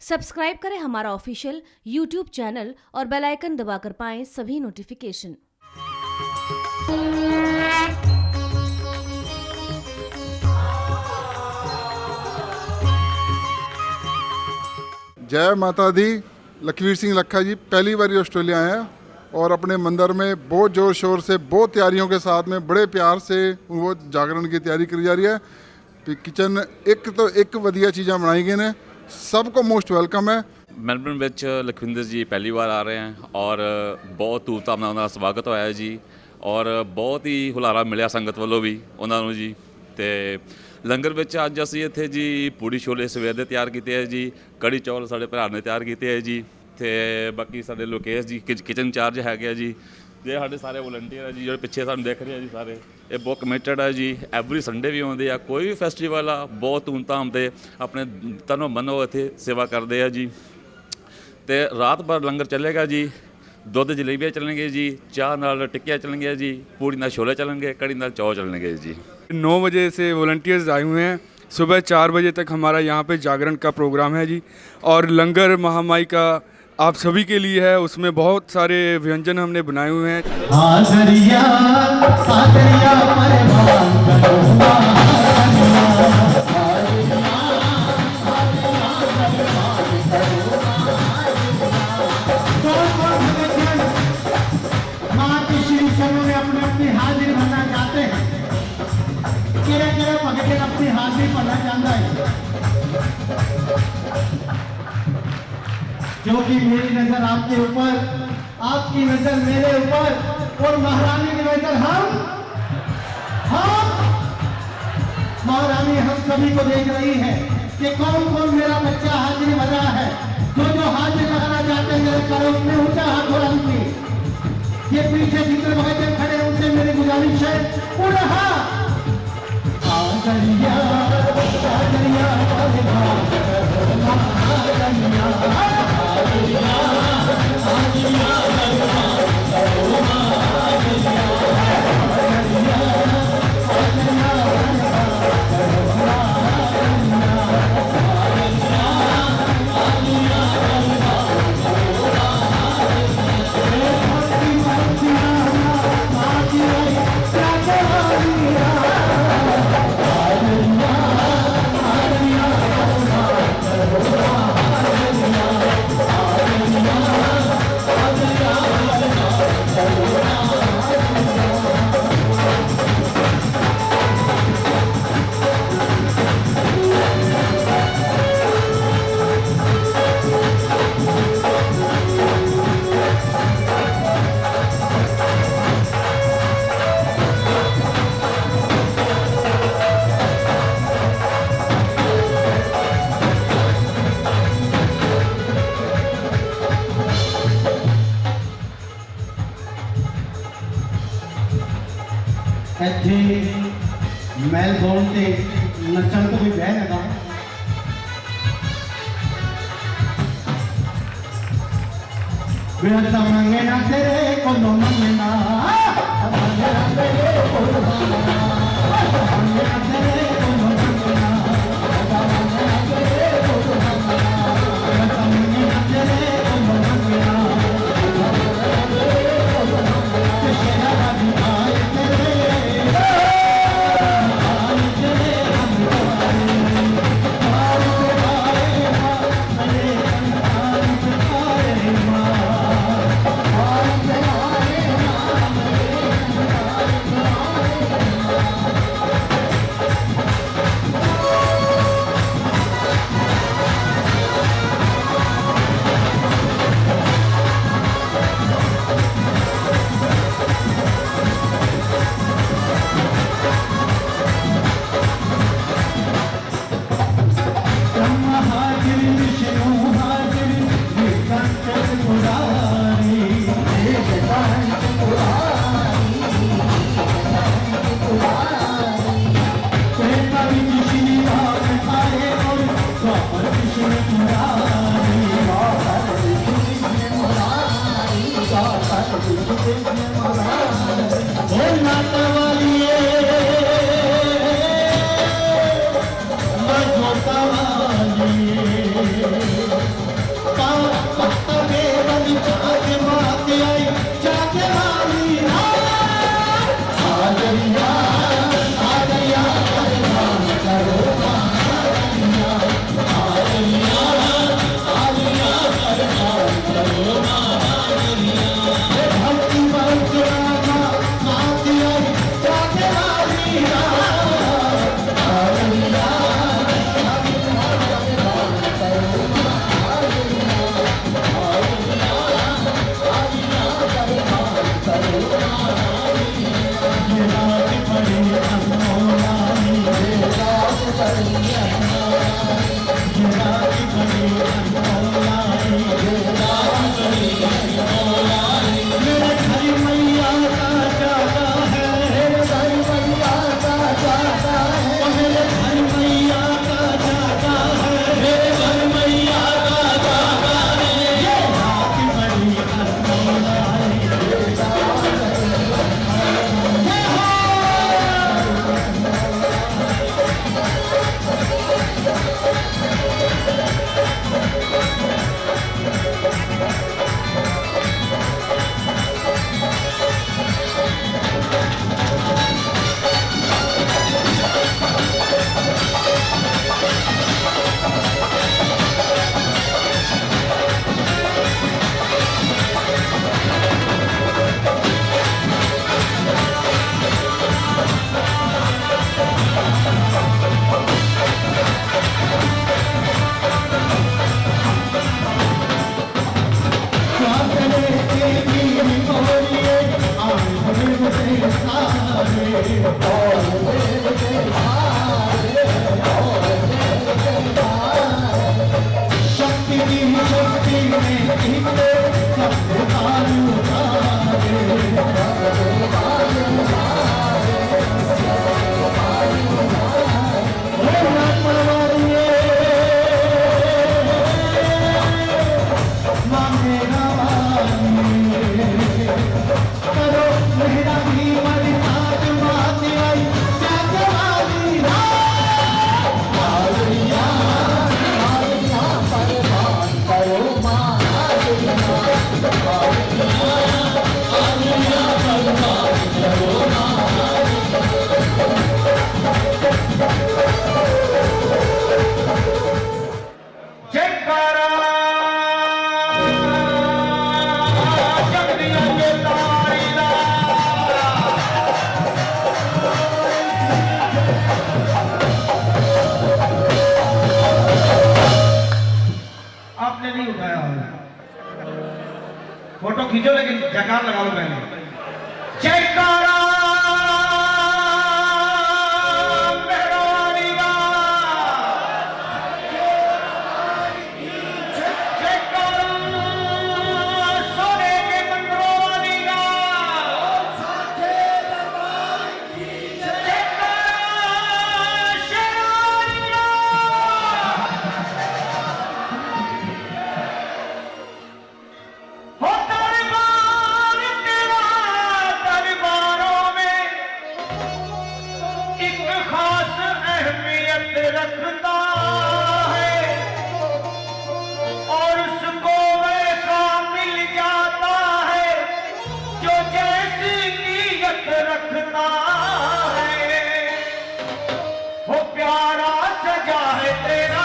Subscribe करें हमारा official YouTube channel और बेल आइकन दबाकर पाएं सभी नोटिफिकेशन। जय माता दी। लखवीर सिंह लखा जी पहली बार ऑस्ट्रेलिया आए हैं और अपने मंदिर में बहुत जोर शोर से, बहुत तैयारियों के साथ में, बड़े प्यार से वो जागरण की तैयारी करी जा रही है। किचन एक वधिया चीज़ां बनाई गई ने, सबको मोस्ट वेलकम है। ਮੈਲਬਰਨ ਵਿੱਚ ਲਖਵਿੰਦਰ ਜੀ ਪਹਿਲੀ ਵਾਰ ਆ ਰਹੇ ਹਨ ਔਰ ਬਹੁਤ ਧੂਮਧਾਮ ਨਾਲ ਉਹਨਾਂ ਦਾ ਸਵਾਗਤ ਹੋਇਆ ਜੀ ਔਰ ਬਹੁਤ ਹੀ ਹੁਲਾਰਾ ਮਿਲਿਆ ਸੰਗਤ ਵੱਲੋਂ ਵੀ ਉਹਨਾਂ ਨੂੰ ਜੀ। ਅਤੇ ਲੰਗਰ ਵਿੱਚ ਅੱਜ ਅਸੀਂ ਇੱਥੇ ਜੀ ਪੂੜੀ ਛੋਲੇ ਸਵੇਰ ਦੇ ਤਿਆਰ ਕੀਤੇ ਹੈ ਜੀ, ਕੜੀ ਚੌਲ ਸਾਡੇ ਭਰਾ ਨੇ ਤਿਆਰ ਕੀਤੇ ਹੈ ਜੀ, ਅਤੇ ਬਾਕੀ ਸਾਡੇ ਲੋਕੇਸ਼ ਜੀ ਕਿਚਨ ਇੰਚਾਰਜ ਹੈਗੇ ਆ ਜੀ, ਜੇ ਸਾਡੇ ਸਾਰੇ ਵਲੰਟੀਅਰ ਹੈ ਜੀ ਜਿਹੜੇ ਪਿੱਛੇ ਸਾਨੂੰ ਦੇਖ ਰਹੇ ਆ ਜੀ, ਸਾਰੇ ਇਹ ਬਹੁਤ ਕਮਿਟਡ ਹੈ ਜੀ। ਐਵਰੀ ਸੰਡੇ ਵੀ ਆਉਂਦੇ ਆ, ਕੋਈ ਵੀ ਫੈਸਟੀਵਲ ਆ ਬਹੁਤ ਧੂਮਧਾਮ ਦੇ ਆਪਣੇ ਤਨੋ ਮਨੋ ਇੱਥੇ ਸੇਵਾ ਕਰਦੇ ਆ ਜੀ। ਤੇ ਰਾਤ ਭਰ ਲੰਗਰ ਚੱਲੇਗਾ ਜੀ, ਦੁੱਧ ਜਲੇਬੀਆਂ ਚੱਲਣਗੇ ਜੀ, ਚਾਹ ਨਾਲ ਟਿੱਕੀਆਂ ਚੱਲਣਗੀਆਂ ਜੀ, ਪੂੜੀ ਨਾਲ ਛੋਲੇ ਚੱਲਣਗੇ, कड़ी ਨਾਲ चौल ਚੱਲਣਗੇ जी। 9 बजे से वॉलंटियर्स आए हुए हैं, सुबह 4 बजे तक हमारा यहाँ पे जागरण का प्रोग्राम है जी। और लंगर महामाई का आप सभी के लिए है, उसमें बहुत सारे व्यंजन हमने बनाए हुए हैं। अपनी हाजिरी भरना चाहता है, क्योंकि मेरी नजर आपके ऊपर, आपकी नजर मेरे ऊपर और महारानी की नजर हम महारानी हम सभी को देख रही है कि कौन कौन मेरा बच्चा हाजिरी भर रहा है। जो हाजिरी लगाना चाहते हैं मेरे करो में ऊंचा हाथ हो रही। ये पीछे जितने भगत खड़े हैं उनसे मेरी गुजारिश है, पूरा हाथ ਇੱਥੇ ਮੈਲਬੌਰਨ ਤੇ ਨੱਚਣ ਤੋਂ ਵੀ ਬਹਿ ਲਗਾ। ਬਿਰਸਾ ਮੰਗੇ ਨਾ ਤੇਰੇ ਕੋਲੋਂ ਮੰਗਣਾ, ਮੰਗੇ ਨਾ ਤੇਰੇ ਕੋਲੋਂ ਮੰਗਣਾ, ਮੰਗੇ ਨਾ ਤੇਰੇ ਕੋਲੋਂ ਮੰਗਣਾ, ਮੰਗੇ ਨਾ ਤੇਰੇ ਕੋਲੋਂ ਮੰਗਣਾ, ਬਿਰਸਾ ਮੰਗੇ ਨਾ ਤੇਰੇ ਕੋਲੋਂ ਮੰਗਣਾ, ਤੇ ਸ਼ਹਿਰਾ ਦੀ ਆਏ ਤੇਰੇ में इनके सबके तारू आपने नहीं उठाया होगा। फोटो खींचो लेकिन जयकार लगा लो पहले। जयकारा मेहरबानी का, जयकारा सोने के मंदिरों वाली का, जयकारा शेरानी का। हो दरबार तेरा दरबारों में एक खास अहमियत रखता है और उसको वैसा मिल जाता है जो जैसी नीयत रखता है। हो प्यारा सजा है तेरा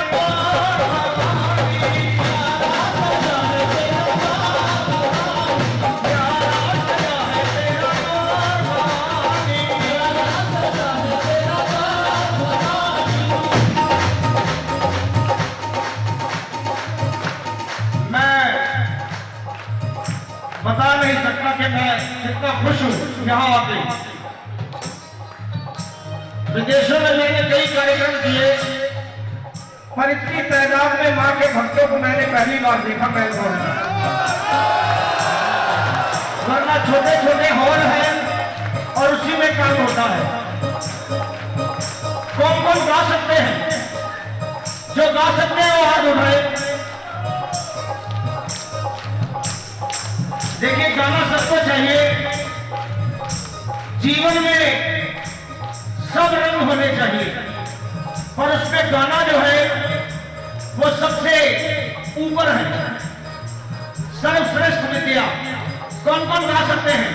बता नहीं सकता कि मैं कितना खुश हूं यहाँ आके। विदेशों में मैंने कई कार्यक्रम किए, पर इतनी तादाद में मां के भक्तों को मैंने पहली बार देखा मेलबोर्न में। वरना छोटे छोटे हॉल हैं और उसी में काम होता है। कौन कौन गा सकते हैं? जो गा सकते हैं वो हाथ उठाए। देखिए, गाना सबको चाहिए। जीवन में सब रंग होने चाहिए, पर उसमें गाना जो है वो सबसे ऊपर है, सर्वश्रेष्ठ विद्या। कौन कौन गा सकते हैं?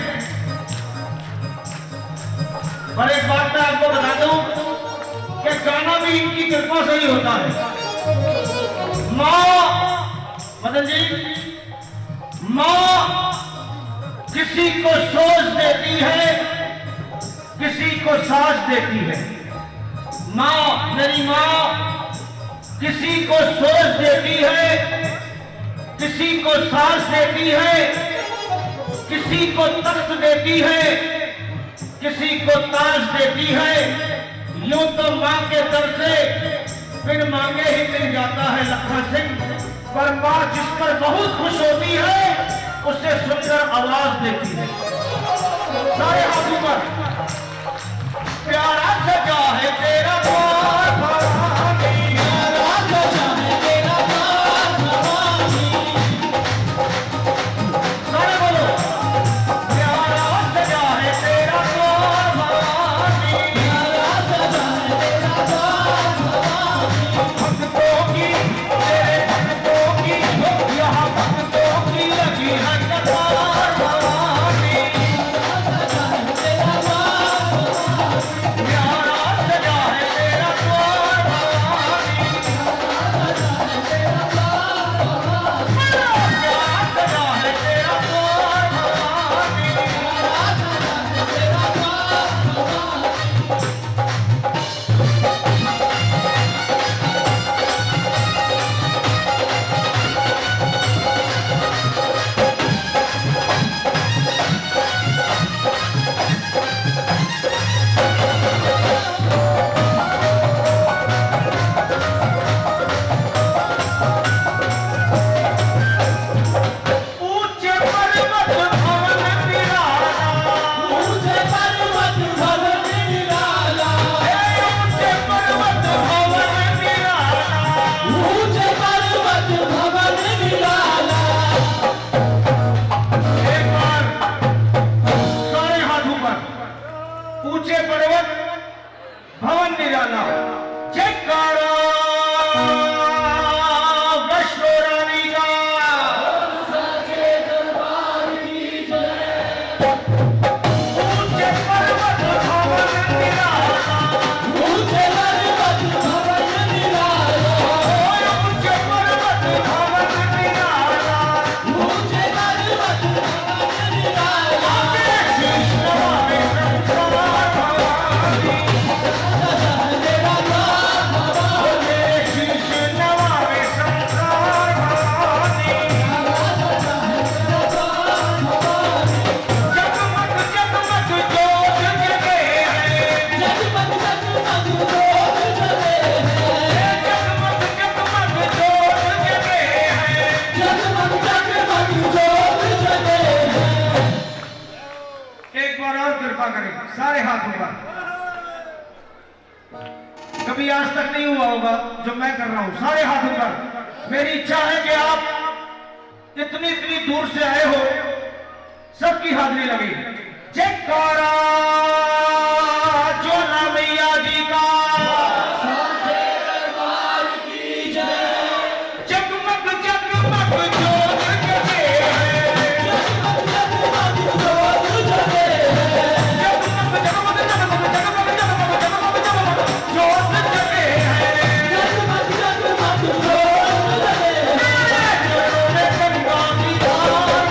पर एक बात मैं आपको बता दूं कि गाना भी इनकी कृपा से ही होता है। माँ मदन जी, माँ किसी को सोच देती है, किसी को साज देती है। माँ, मेरी माँ किसी को सोच देती है, किसी को साज देती है, किसी को तख्त देती है, किसी को ताज देती है। यूं तो माँ के दर से फिर मांगे ही मिल जाता है लखन सिंह, पर माँ जिस पर बहुत खुश होती है उससे सुंदर आवाज देती है। सारे हाथों पर प्यारा सजा है तेरा द्वार भवानी, प्यारा सजा है तेरा द्वार भवानी। सारे बोलो, प्यारा सजा है तेरा द्वार भवानी, प्यारा सजा है तेरा द्वार भवानी। भक्तों की, तेरे भक्तों की, यहाँ भक्तों की लगी है कतार भवानी, प्यारा सारे हाथ ऊपर। कभी आज तक नहीं हुआ होगा जो मैं कर रहा हूं, सारे हाथ ऊपर। मेरी इच्छा है कि आप इतनी इतनी दूर से आए हो, सबकी हाजिरी लगी। जयकारा जोला मैया जी का, जगमग जगमग जोत जगे हैं, जगमग जगमग जगमग जगमग जगमग जोत जगे हैं, जगमग जगमग जोत जगे हैं। चरणों में गंगा की धार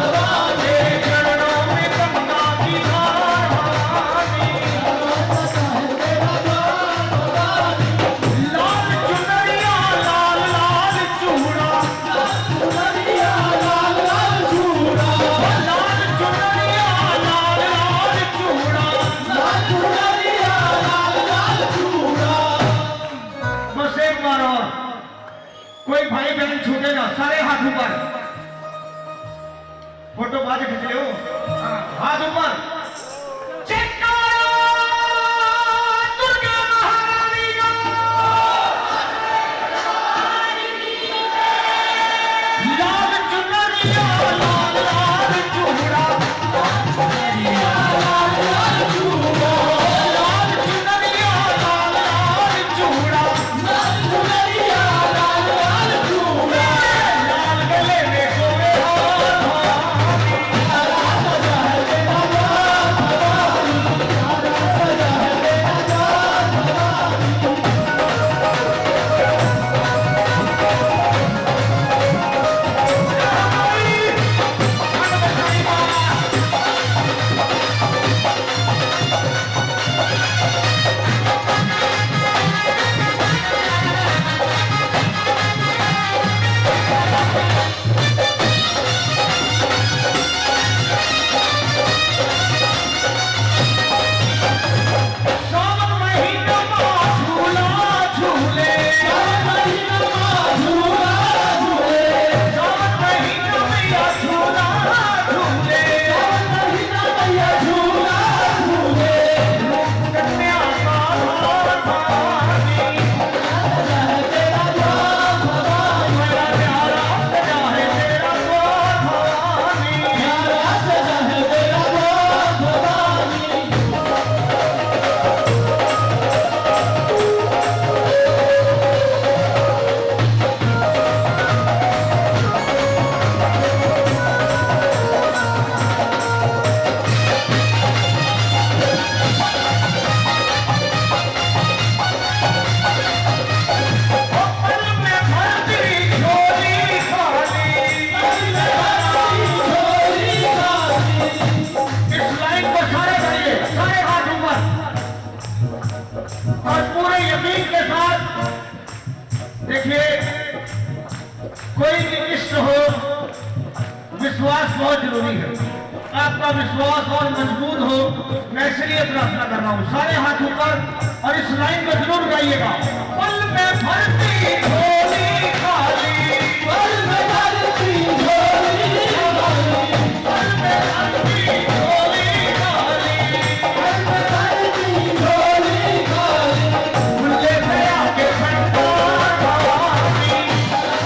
बहानी, चरणों में गंगा की धार बहानी। लाल चुनरिया लाल लाल चूड़ा, लाल चुनरिया लाल लाल चूड़ा, लाल चुनरिया लाल लाल चूड़ा, लाल चुनरिया लाल लाल चूड़ा। बस एक बार और, कोई भाई बहन छूटेगा, सारे हाथ ऊपर। फोटो बाद में खींच लो, हाँ, हाथ ऊपर। जयकारा दुर्गा महारानी का, लाल चुनरिया लाल लाल चूड़ा, लाल चुनरिया लाल लाल चूड़ा, लाल चुनरिया लाल लाल चूड़ा, लाल चुनरिया लाल लाल चूड़ा। लाल गले में सोए हार भवानी, प्यारा सजा है तेरा द्वार भवानी, प्यारा सजा है तेरा द्वार भवानी। सावन महीना झूला झूले, सावन महीना झूला झूले, सावन महीना मैया झूला झूले, सावन महीना मैया झूला झूले। रूप कन्या का हार भवानी, सजा है तेरा द्वार भवानी, मेरा प्यारा सजा है तेरा द्वार भवानी, प्यारा सजा है तेरा द्वार भवानी। पल में भरती झोली खाली, पल में भरती झोली खाली। इस लाइन को सारे गाइए, सारे हाथ ऊपर और पूरे यकीन के साथ। देखिए, कोई भी इष्ट हो, विश्वास बहुत जरूरी है। आपका विश्वास और मजबूत हो, मैं इसलिए प्रार्थना कर रहा हूँ। सारे हाथ ऊपर और इस लाइन को जरूर गाइएगा। पल में भरती झोली खाली, पल में भरती झोली खाली, पल में भरती झोली खाली, पल में भरती झोली खाली। मुझे दया के भंडार भवानी,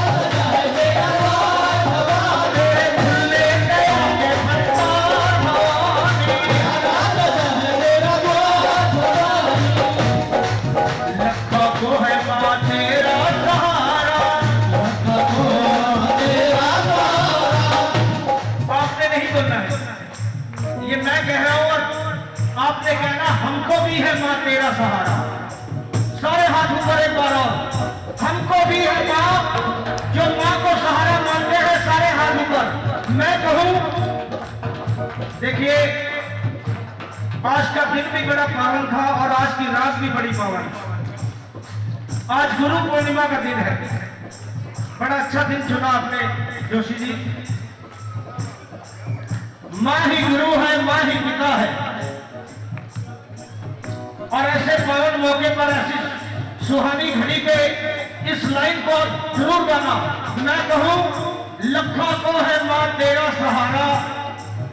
सजा है तेरा द्वार भवानी, मुझे दया के भंडार भवानी, सजा है तेरा द्वार भवानी। लखा को है माँ तेरा सहारा, लखा को है तेरा सहारा। आपने नहीं बोलना है, ये मैं कह रहा हूं और आपने कहना हमको भी है माँ तेरा सहारा। सारे हाथ ऊपर एक बार और, हमको भी है माँ, जो माँ को सहारा मानते हैं, सारे हाथ ऊपर। मैं कहूं, देखिए, आज का दिन भी बड़ा पावन था और आज की रात भी बड़ी पावन। आज गुरु पूर्णिमा का दिन है, बड़ा अच्छा दिन चुना आपने जोशी जी। माँ ही गुरु है, माँ ही पिता है, और ऐसे पावन मौके पर ऐसी सुहानी घड़ी पे इस लाइन को जरूर गाना। मैं कहूं, लखा को है माँ तेरा सहारा,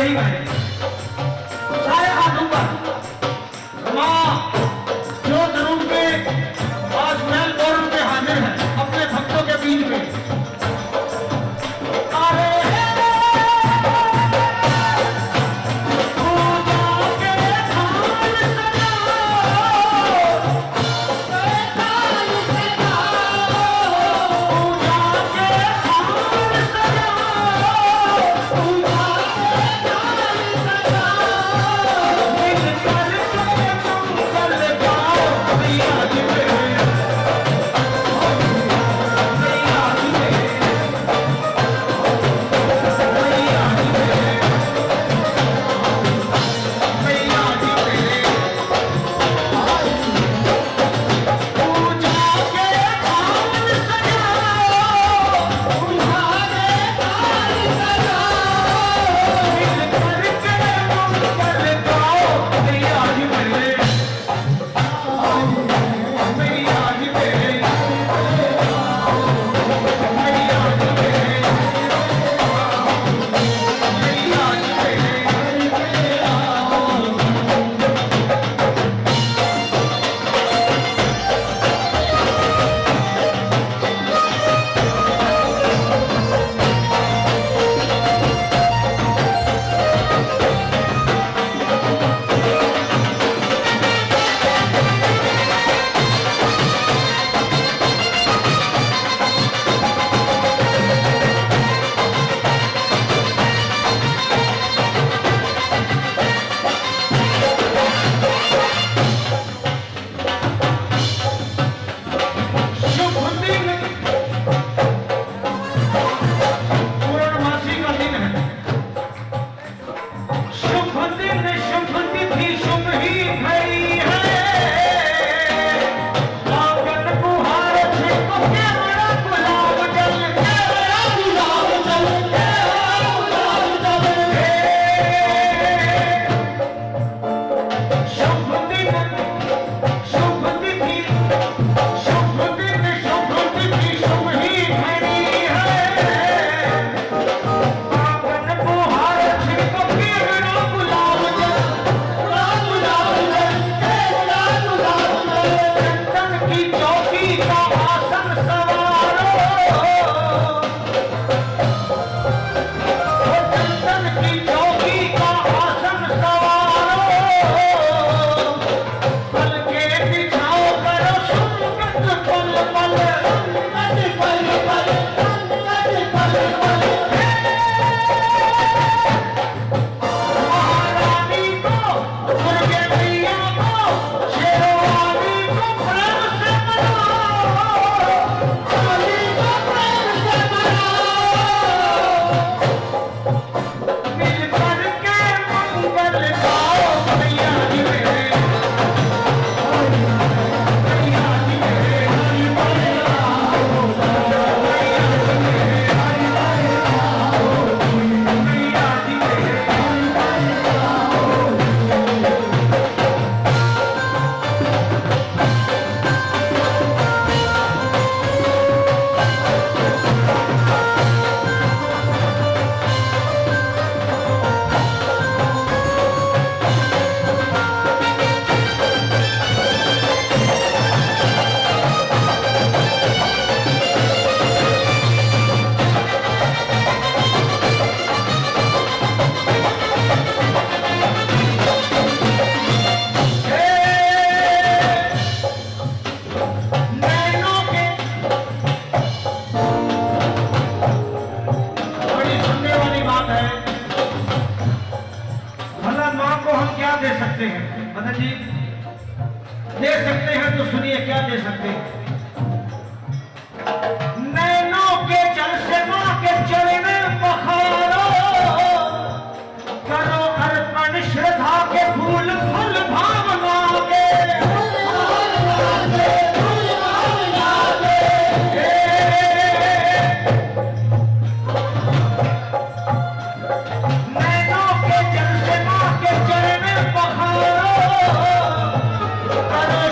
नहीं गाए सारे हाथों पर माँ जो धर्म पे आज मैल गौरव पे हाजिर है अपने भक्तों के बीच में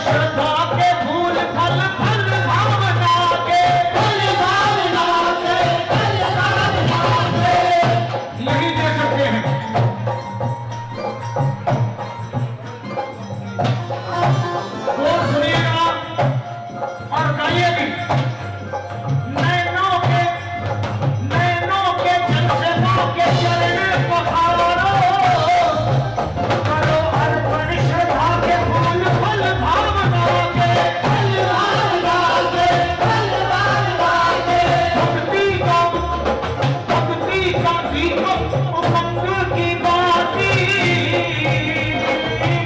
श्रद्धा के फूल फल फल भावना के चरण पखारो, करो अर्पण श्रद्धा के फूल फल भावना के, फल भावना के, फल भावना के। भक्ति का दीपक उमंग की बाती,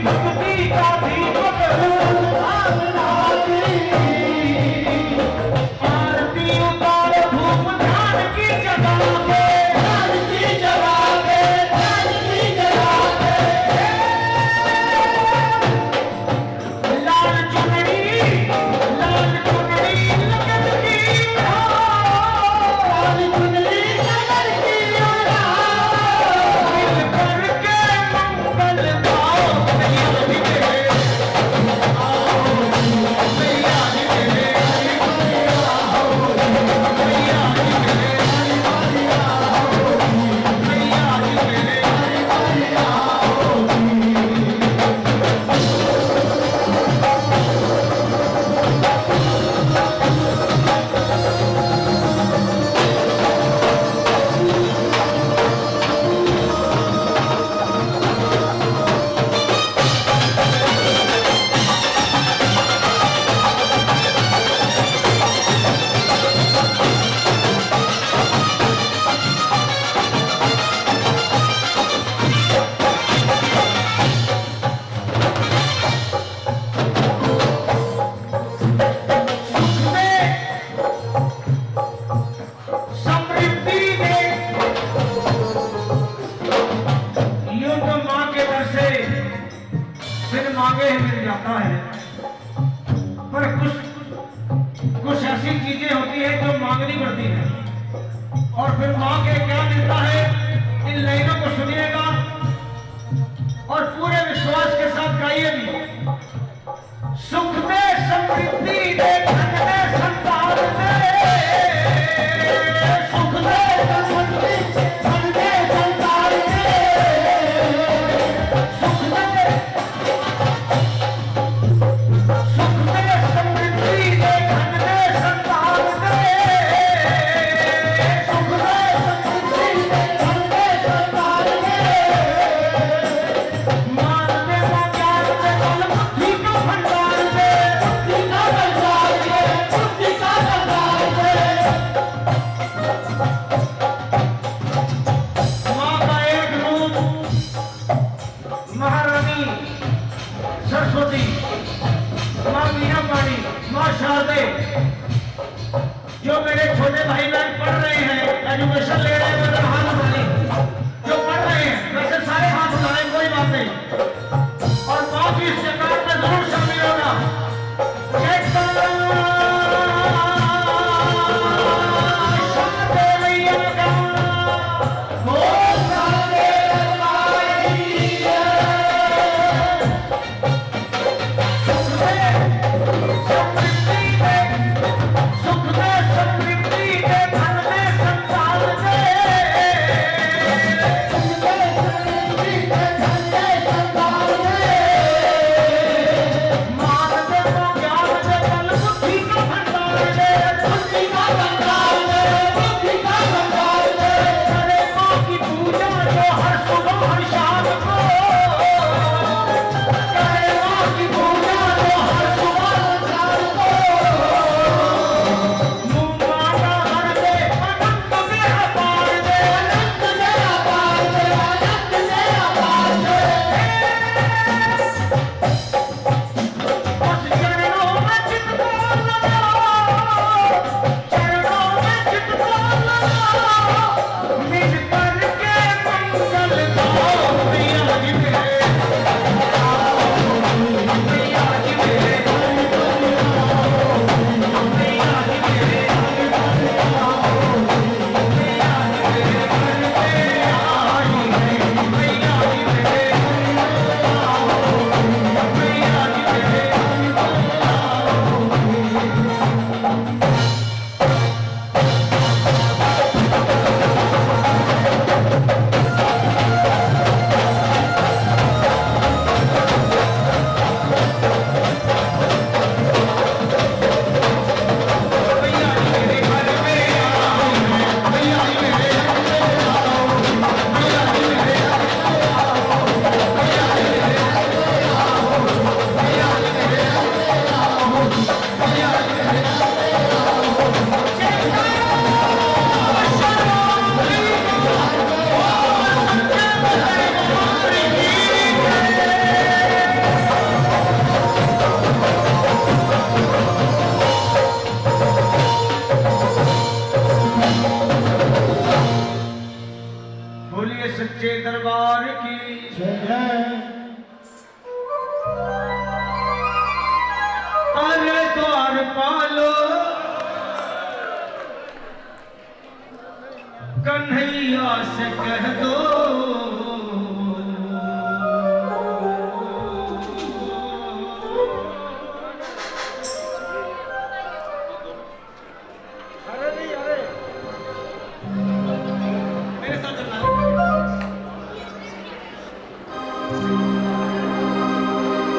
भक्ति का दीपक भावना की। आरती उतारो धूप ध्यान की जगा के, ध्यान की जगा के, ध्यान की जगा के। लाल चुनरी लगन की उड़ाओ, लाल चुनरी लगन की उड़ाओ। मिल करके मंगल गाओ, मैया जी मेरे आओ, मैया जी मेरे आओ, मैया जी मेरे आओ, मैया जी मेरे आओ। सुख में समृद्धि में यूं तो मां के दर से फिर मांगे ही मिल जाता है, पर कुछ ऐसी चीजें होती है जो मांगनी पड़ती है। और फिर मां के क्या मिलता है, इन लाइनों को सुनिएगा और पूरे विश्वास के साथ गाइए भी। सुख में समृद्धि दे, धन में संतान दे, सुख में समृद्धि, धन में संतान दे, सुख में समृद्धि दे, धन में संतान दे, सुख में समृद्धि दे, बोलिए सच्चे दरबार की अरे द्वार पालो कन्हैया से कह दो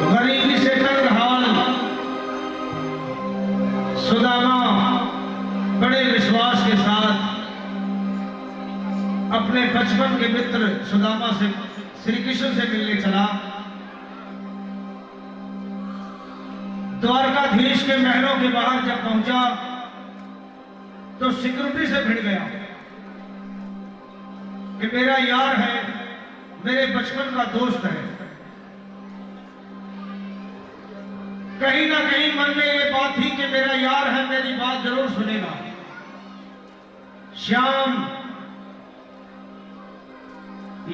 गरीबी से टंगहाल सुदामा बड़े विश्वास के साथ अपने बचपन के मित्र सुदामा से श्री कृष्ण से मिलने चला। द्वारकाधीश के महलों के बाहर जब पहुंचा तो सिक्योरिटी से भिड़ गया कि मेरा यार है, मेरे बचपन का दोस्त है। कहीं ना कहीं मन में ये बात थी कि मेरा यार है, मेरी बात जरूर सुनेगा। श्याम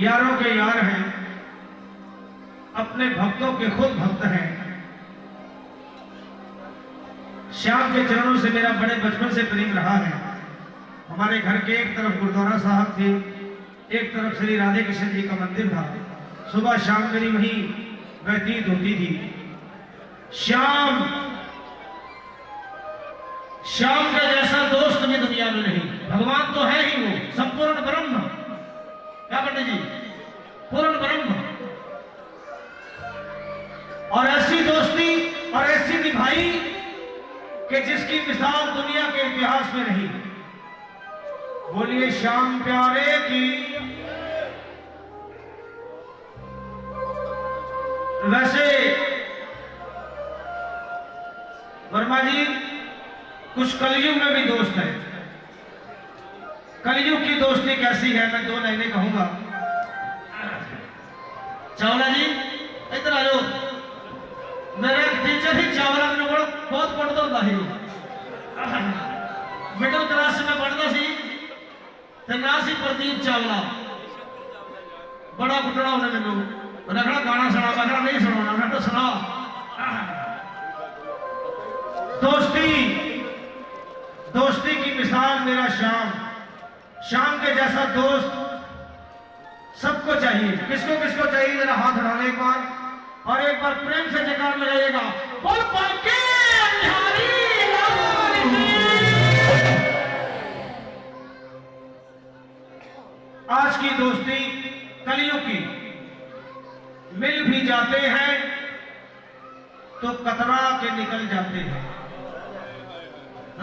यारों के यार हैं, अपने भक्तों के खुद भक्त हैं। श्याम के चरणों से मेरा बड़े बचपन से प्रेम रहा है। हमारे घर के एक तरफ गुरुद्वारा साहब थे, एक तरफ श्री राधे कृष्ण जी का मंदिर था। सुबह शाम मेरी वहीं व्यतीत होती थी। श्याम का जैसा दोस्त भी दुनिया में नहीं। भगवान तो है ही वो, संपूर्ण ब्रह्म। क्या पंडित जी? पूर्ण ब्रह्म। और ऐसी दोस्ती और ऐसी निभाई कि जिसकी मिसाल दुनिया के इतिहास में नहीं। बोलिए श्याम प्यारे की। वैसे वर्मा जी कुछ कलयुग में भी दोस्त है। कलयुग की दोस्ती कैसी है, मैं दो लाइनें कहूंगा। चावला जी इधर आ जाओ। मेरा एक टीचर ही चावला मैंने बहुत पढ़ता होता है। मिडिल क्लास में पढ़ता सी ते ना सी प्रदीप चावला। बड़ा कुटड़ा उन्हें मैनू रखना गाना सुना, मैं नहीं सुनाना, मैं तो सुना। दोस्ती की मिसाल मेरा श्याम के जैसा दोस्त सबको चाहिए। किसको चाहिए? जरा हाथ उठाने एक बार, और एक बार प्रेम से जयकार लगाइएगा। बोल बांके बिहारी लाल की। आज की दोस्ती कलयुग की। मिल भी जाते हैं तो कतरा के निकल जाते हैं।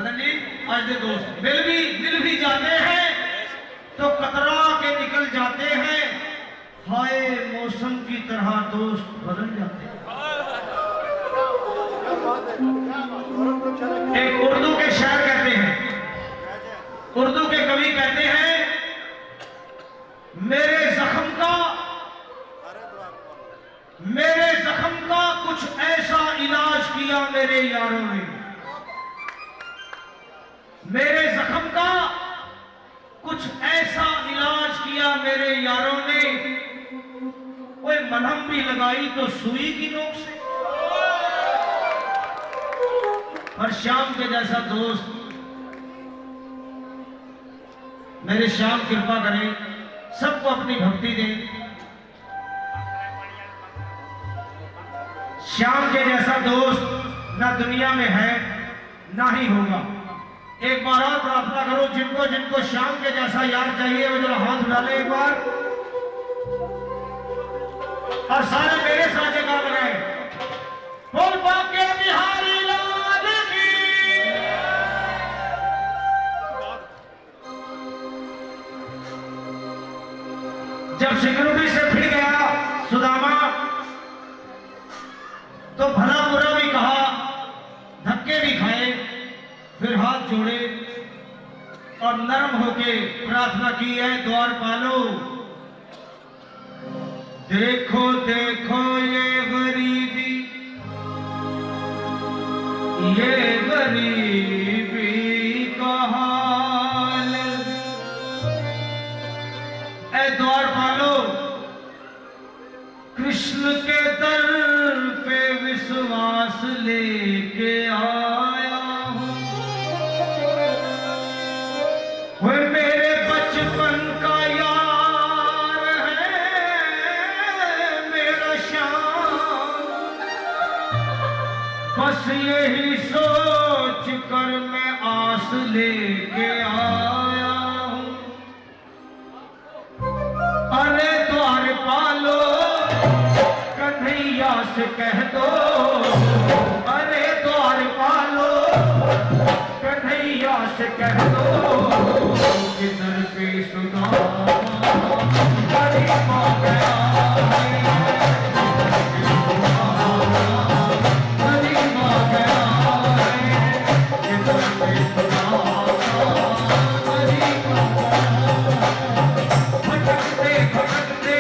जी आज के दोस्त मिल भी जाते हैं तो कतरा के निकल जाते हैं। हाय मौसम की तरह दोस्त बदल जाते हैं। एक उर्दू के शायर कहते हैं, उर्दू के कवि कहते हैं, मेरे जख्म का कुछ ऐसा इलाज किया मेरे यारों ने। मेरे जख्म का कुछ ऐसा इलाज किया मेरे यारों ने। कोई मलहम भी लगाई तो सुई की नोक से। और श्याम के जैसा दोस्त, मेरे श्याम कृपा करें, सबको अपनी भक्ति दें। श्याम के जैसा दोस्त ना दुनिया में है ना ही होगा। एक बार और प्रार्थना करो, जिनको श्याम के जैसा यार चाहिए वो जरा हाथ उठा ले एक बार, और सारे मेरे साथ जगह लगाए। बोल बांके बिहारी लाल की। जब सिक्योरिटी से भिड़ गया सुदामा तो भला बुरा भी कहा, धक्के भी खाए, फिर हाथ जोड़े और नरम होके प्रार्थना की है, द्वार पालो। देखो देखो ये गरीबी का हाल, शायद द्वारपालो कृष्ण के दर पे विश्वास लेके आया हूँ। वह मेरे बचपन का यार है मेरा श्याम, बस यही सोच कर मैं आस लेके आया हूँ। अरे द्वारपालो कन्हैया से कह दो, अरे द्वारपालो कन्हैया से कह दो कि दर पे सुदामा गरीब आ गया है, गरीब आ गया है कि दर पे सुदामा गरीब आ गया है। भटकते भटकते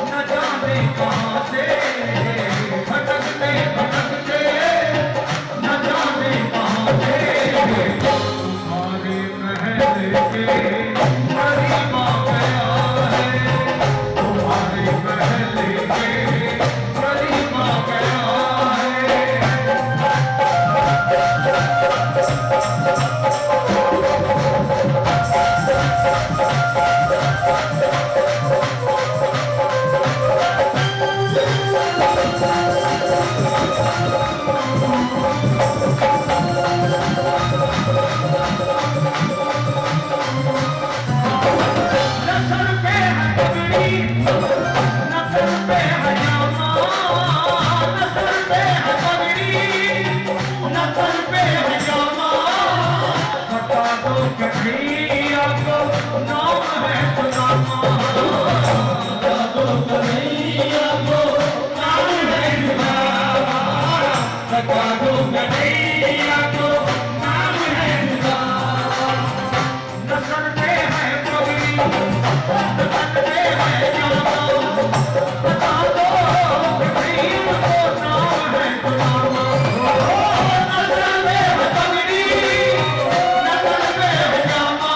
न जाने कहाँ से, भटकते भटकते न जाने कहाँ से तुम्हारे महल के करीब आ गया है, तुम्हारे महल के करीब आ गया है। न सर पे है पगड़ी, न सर पे है जामा, न सर पे है पगड़ी, न सर पे है जामा। बता दो कन्हैया को नाम है सुदामा, बता दो कन्हैया को नाम है सुदामा, बता दो कन्हैया को नाम है सुदामा। न सर पे है पगड़ी, न सर पे है जामा, बता दो कन्हैया को नाम है सुदामा। न सर पे है पगड़ी, न सर पे है जामा,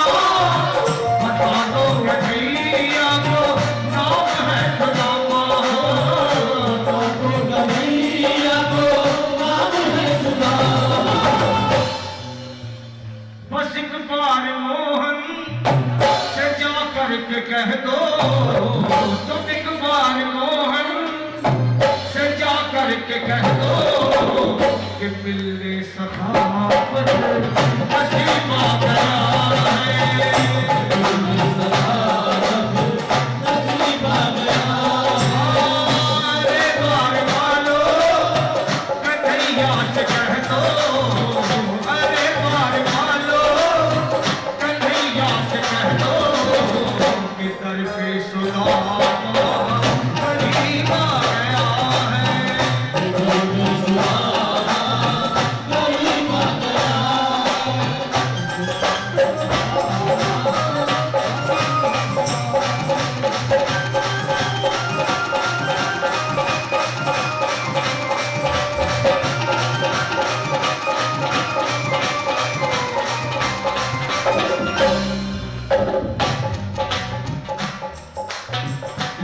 बता दो कन्हैया को नाम है सुदामा, बता दो कन्हैया को नाम है सुदामा। बस एक बार मोहन से जा करके कह दो, तुम एक बार मोहन से जा करके कह दो कि मिलने सखा पर नसीब आ गया है, नसीब आ गया। अरे द्वारपालो कन्हैया से कह दो, अरे द्वारपालो कन्हैया से कह दो कि दर पे सुदामा गरीब आ गया है, दर पे सुदामा गरीब आ गया है।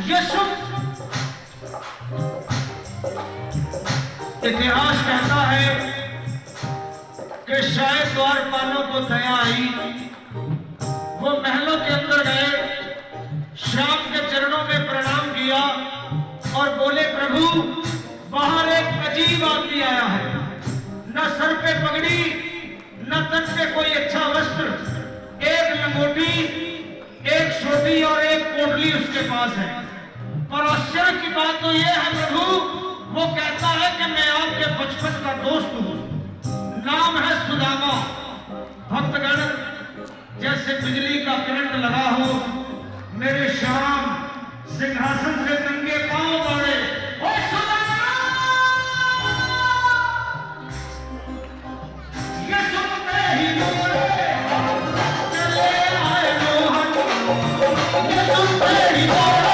यीशु इतिहास कहता है कि शायद द्वारपालों को दया आई, वो महलों के अंदर गए, श्याम के चरणों में प्रणाम किया और बोले प्रभु बाहर एक अजीब आदमी आया है, न सर पे पगड़ी न तन पे कोई अच्छा वस्त्र, एक लंगोटी, एक सोटी और एक पोटली उसके पास है। पर आश्चर्य की बात तो यह है प्रभु, वो कहता है कि मैं आपके बचपन का दोस्त हूं, नाम है सुदामा। भक्तगण जैसे बिजली का करंट लगा हो, मेरे श्याम सिंहासन से नंगे पांव दौड़े, ओ सुदामा! ये सुनते ही दौड़े, चले आए मोहन, ये सुनते ही दौड़े,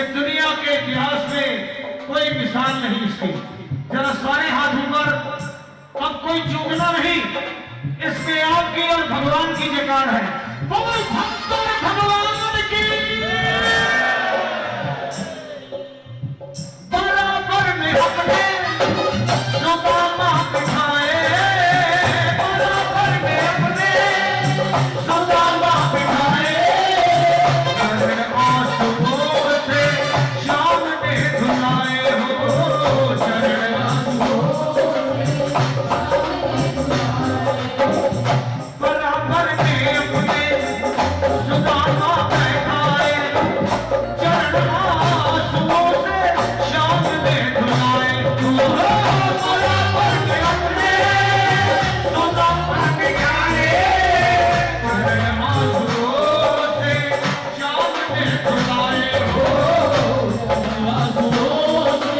ये दुनिया के इतिहास में कोई मिसाल नहीं इसकी। जरा सारे हाथ ऊपर, अब कोई चूकना नहीं, इसमें आपकी और भगवान की जयकार है। बोल भक्त और भगवान की, बराबर में अपने सुदामा बिठाए, बराबर में अपने सुदामा बिठाए, चरण आंसुओं से श्याम ने धुलाए हो, चरण बराबर में अपने सुदामा बिठाए, चरण आंसुओं से श्याम ने धुलाए हो, बराबर में अपने सुदामा बिठाए, चरण आंसुओं से श्याम ने धुलाए हो, आंसुओं से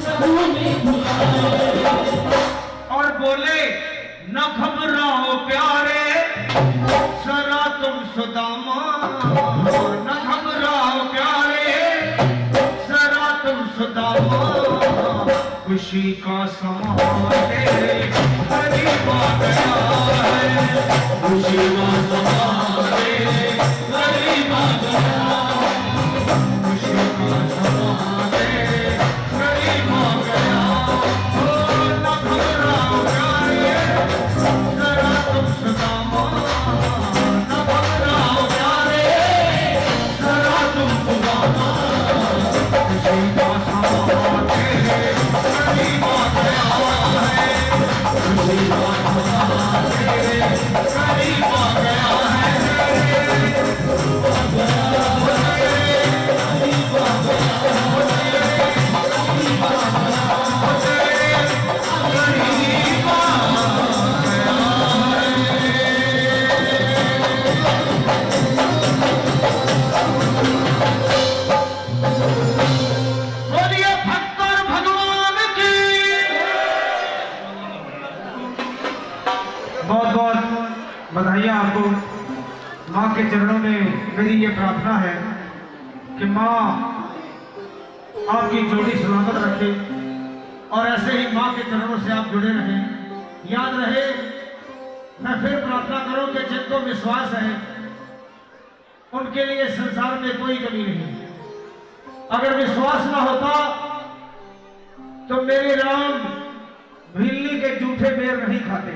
श्याम ने धुलाए हो। और बोले न घबराओ प्यारे जरा तुम सुदामा, न घबराओ प्यारे जरा तुम सुदामा, खुशी का समा तेरे करीब आ गया है, खुशी का समा तेरे करीब आ गया, खुशी का समा तेरे करीब आ गया। ओ न घबराओ प्यारे जरा तुम सुदामा, न घबराओ प्यारे जरा तुम सुदामा, खुशी का समा तेरे करीब आ गया है, खुशी का समा तेरे करीब आ गया है। बोलिए भक्त और भगवान की। बहुत बहुत बधाइयाँ आपको। माँ के चरणों में मेरी ये प्रार्थना है कि माँ आपकी जोड़ी सलामत रखे और ऐसे ही माँ के चरणों से आप जुड़े रहें। याद रहे, मैं फिर प्रार्थना करूं कि जिनको विश्वास है उनके लिए संसार में कोई कमी नहीं। अगर विश्वास ना होता तो मेरे राम भिल्ली के जूठे बेर नहीं खाते।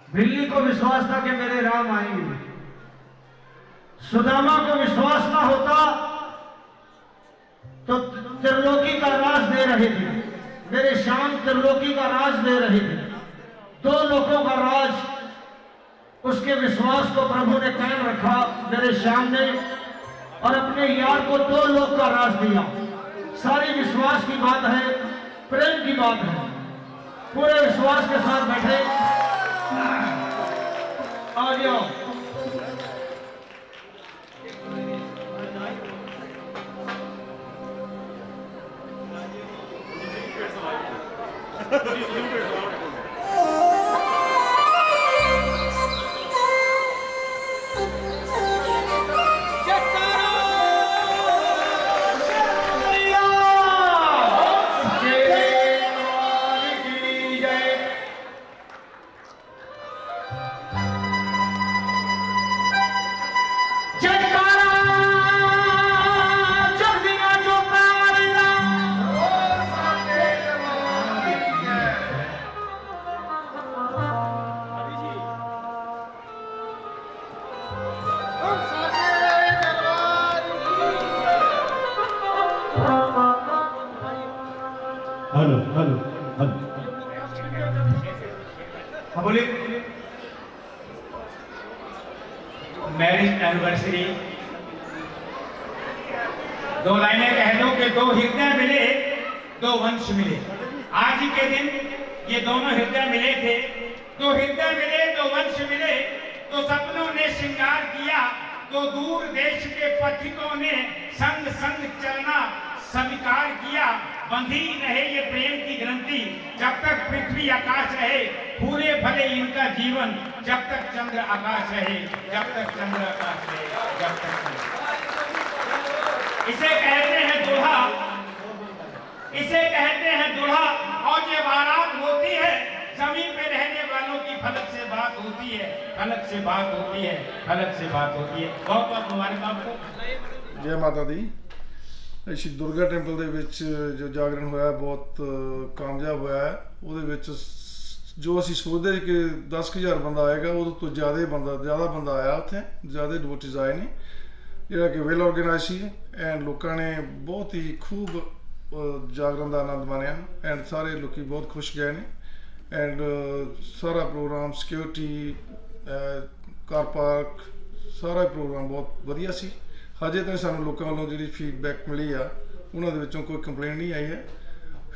भिल्ली को विश्वास था कि मेरे राम आएंगे। सुदामा को विश्वास ना होता तो त्रिलोकी का राज दे रहे थे। मेरे श्याम त्रिलोकी का राज दे रहे थे। दो लोगों का राज, उसके विश्वास को प्रभु ने कायम रखा मेरे श्याम ने, और अपने यार को दो लोग का राज दिया। सारी विश्वास की बात है, प्रेम की बात है। पूरे विश्वास के साथ बैठे आ जाओ। Hello hello hello. हाँ बोलिए। मैरिज एनिवर्सरी, दो लाइनें कह दो कि दो हृदय मिले दो वंश मिले। आज ही के दिन ये दोनों हृदय मिले थे। दो हृदय मिले दो वंश मिले, तो सपनों ने श्रृंगार किया, तो दूर देश के पथिकों ने संग संग चलना स्वीकार किया। बंधी रहे ये प्रेम की ग्रंथि जब तक पृथ्वी आकाश रहे, फूले भले इनका जीवन जब तक चंद्र आकाश रहे, जब तक चंद्र आकाश रहे, जब तक इसे कहते हैं दूल्हा। और ये बारात होती है, जमीन पे रहने वालों की फलक से बात होती है, फलक से बात होती है, फलक से बात होती है। बहुत बहुत मुबारक आपको। जय माता दी। श्री दुर्गा टैंपल ਦੇ ਵਿੱਚ ਜੋ ਜਾਗਰਣ ਹੋਇਆ ਬਹੁਤ ਕਾਮਯਾਬ ਹੋਇਆ ਹੈ। ਉਹਦੇ ਵਿੱਚ ਜੋ ਅਸੀਂ ਸੋਚਦੇ ਸੀ ਕਿ 10,000 ਬੰਦਾ ਆਏਗਾ, ਉਹਦੇ ਤੋਂ ਜ਼ਿਆਦਾ ਬੰਦਾ ਆਇਆ ਉੱਥੇ, ਜ਼ਿਆਦਾ ਡਿਵੋਟੀਜ਼ ਆਏ ਨੇ, ਜਿਹੜਾ ਕਿ ਵੈਲ ਆਰਗੇਨਾਈਜ਼ ਸੀ ਐਂਡ ਲੋਕਾਂ ਨੇ ਬਹੁਤ ਹੀ ਖੂਬ ਜਾਗਰਣ ਦਾ ਆਨੰਦ ਮਾਣਿਆ ਐਂਡ ਸਾਰੇ ਲੋਕੀ ਬਹੁਤ ਖੁਸ਼ ਗਏ ਨੇ ਐਂਡ ਸਾਰਾ ਪ੍ਰੋਗਰਾਮ ਸਿਕਿਉਰਿਟੀ ਕਾਰ ਪਾਰਕ ਸਾਰਾ ਪ੍ਰੋਗਰਾਮ ਬਹੁਤ ਵਧੀਆ ਸੀ। ਹਜੇ ਤਾਂ ਸਾਨੂੰ ਲੋਕਾਂ ਵੱਲੋਂ ਜਿਹੜੀ ਫੀਡਬੈਕ ਮਿਲੀ ਆ ਉਹਨਾਂ ਦੇ ਵਿੱਚੋਂ ਕੋਈ ਕੰਪਲੇਂਟ ਨਹੀਂ ਆਈ ਹੈ।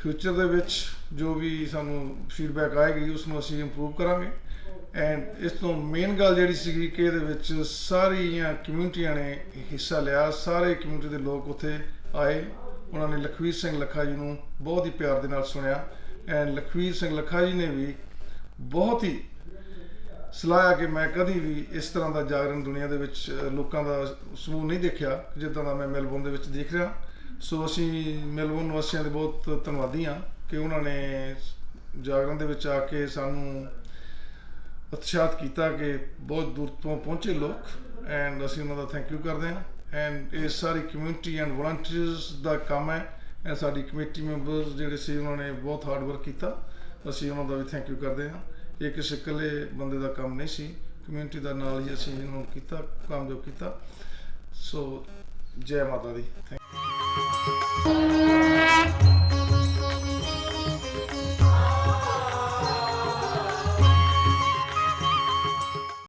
ਫਿਊਚਰ ਦੇ ਵਿੱਚ ਜੋ ਵੀ ਸਾਨੂੰ ਫੀਡਬੈਕ ਆਏਗੀ ਉਸ ਨੂੰ ਅਸੀਂ ਇੰਪਰੂਵ ਕਰਾਂਗੇ ਐਂਡ ਇਸ ਤੋਂ ਮੇਨ ਗੱਲ ਜਿਹੜੀ ਸੀਗੀ ਕਿ ਇਹਦੇ ਵਿੱਚ ਸਾਰੀਆਂ ਕਮਿਊਨਿਟੀਆਂ ਨੇ ਹਿੱਸਾ ਲਿਆ, ਸਾਰੇ ਕਮਿਊਨਿਟੀ ਦੇ ਲੋਕ ਉੱਥੇ ਆਏ, ਉਹਨਾਂ ਨੇ ਲਖਵੀਰ ਸਿੰਘ ਲੱਖਾ ਜੀ ਨੂੰ ਬਹੁਤ ਹੀ ਪਿਆਰ ਦੇ ਨਾਲ ਸੁਣਿਆ ਐਂਡ ਲਖਵੀਰ ਸਿੰਘ ਲੱਖਾ ਜੀ ਨੇ ਵੀ ਬਹੁਤ ਹੀ ਸਲਾਹਿਆ ਕਿ ਮੈਂ ਕਦੀ ਵੀ ਇਸ ਤਰ੍ਹਾਂ ਦਾ ਜਾਗਰਣ ਦੁਨੀਆ ਦੇ ਵਿੱਚ ਲੋਕਾਂ ਦਾ ਸਮੂਹ ਨਹੀਂ ਦੇਖਿਆ ਜਿੱਦਾਂ ਦਾ ਮੈਂ ਮੈਲਬੌਰਨ ਦੇ ਵਿੱਚ ਦੇਖ ਰਿਹਾ। ਸੋ ਅਸੀਂ ਮੈਲਬੌਰਨ ਵਾਸੀਆਂ ਦੇ ਬਹੁਤ ਧੰਨਵਾਦੀ ਹਾਂ ਕਿ ਉਹਨਾਂ ਨੇ ਜਾਗਰਣ ਦੇ ਵਿੱਚ ਆ ਕੇ ਸਾਨੂੰ ਉਤਸ਼ਾਹਿਤ ਕੀਤਾ ਕਿ ਬਹੁਤ ਦੂਰ ਤੋਂ ਪਹੁੰਚੇ ਲੋਕ ਐਂਡ ਅਸੀਂ ਉਹਨਾਂ ਦਾ ਥੈਂਕ ਯੂ ਕਰਦੇ ਹਾਂ ਐਂਡ ਇਹ ਸਾਰੀ ਕਮਿਊਨਿਟੀ ਐਂਡ ਵਲੰਟੀਅਰਸ ਦਾ ਕੰਮ ਹੈ ਐਂਡ ਸਾਡੀ ਕਮੇਟੀ ਮੈਂਬਰਸ ਜਿਹੜੇ ਸੀ ਉਹਨਾਂ ਨੇ ਬਹੁਤ ਹਾਰਡ ਵਰਕ ਕੀਤਾ, ਅਸੀਂ ਉਹਨਾਂ ਦਾ ਵੀ ਥੈਂਕ ਯੂ ਕਰਦੇ ਹਾਂ। ਇਹ ਕਿਸੇ ਇਕੱਲੇ ਬੰਦੇ ਦਾ ਕੰਮ ਨਹੀਂ ਸੀ, ਕਮਿਊਨਿਟੀ ਦਾ ਨਾਲ ਹੀ ਅਸੀਂ ਇਹਨੂੰ ਕੀਤਾ, ਕਾਮਯਾਬ ਕੀਤਾ। ਸੋ ਜੈ ਮਾਤਾ ਦੀ। Thank you.